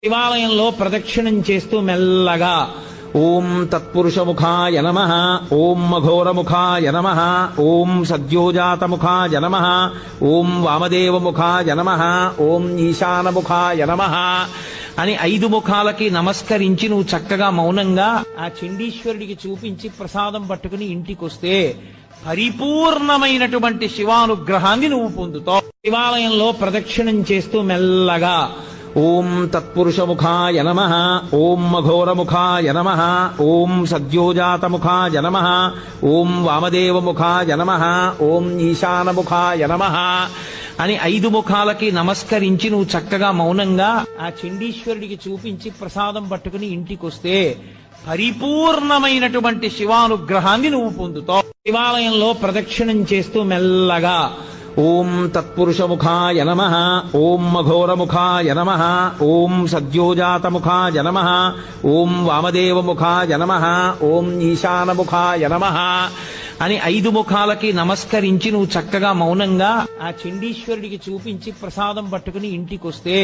శివాలయంలో ప్రదక్షిణం చేస్తూ మెల్లగా ఓం తత్పురుషముఖాయ నమః, ఓం మఘోరముఖాయ నమః, ఓం సద్యోజాతముఖాయ నమః, ఓం వామదేవముఖాయ నమః, ఓం ఈశానముఖాయ నమః అని 5 ముఖాలకి నమస్కరించి నువ్వు చక్కగా మౌనంగా ఆ చండీశ్వరుడికి చూపించి ప్రసాదం పట్టుకుని ఇంటికొస్తే పరిపూర్ణమైనటువంటి శివానుగ్రహాన్ని నువ్వు పొందుతావు. శివాలయంలో ప్రదక్షిణం చేస్తూ మెల్లగా ఓం తత్పురుషముఖాయ నమః, ఓం మఘోరముఖాయ నమః, ఓం సద్యోజాతముఖాయ నమః, ఓం వామదేవముఖాయ నమః, ఓం ఈశానముఖాయ నమః అని 5 ముఖాలకి నమస్కరించి నువ్వు చక్కగా మౌనంగా ఆ చండీశ్వరుడికి చూపించి ప్రసాదం పట్టుకుని ఇంటికొస్తే పరిపూర్ణమైనటువంటి శివానుగ్రహాన్ని నువ్వు పొందుతావు. శివాలయంలో ప్రదక్షిణం చేస్తూ మెల్లగా ఓం తత్పురుషముఖాయ నమః, ఓం మఘోరముఖాయ నమః, ఓం సద్యోజాతముఖాయ నమః, ఓం వామదేవముఖాయ నమః, ఓం ఈశానముఖాయ నమః అని 5 ముఖాలకి నమస్కరించి నువ్వు చక్కగా మౌనంగా ఆ చండీశ్వరుడికి చూపించి ప్రసాదం పట్టుకుని ఇంటికొస్తే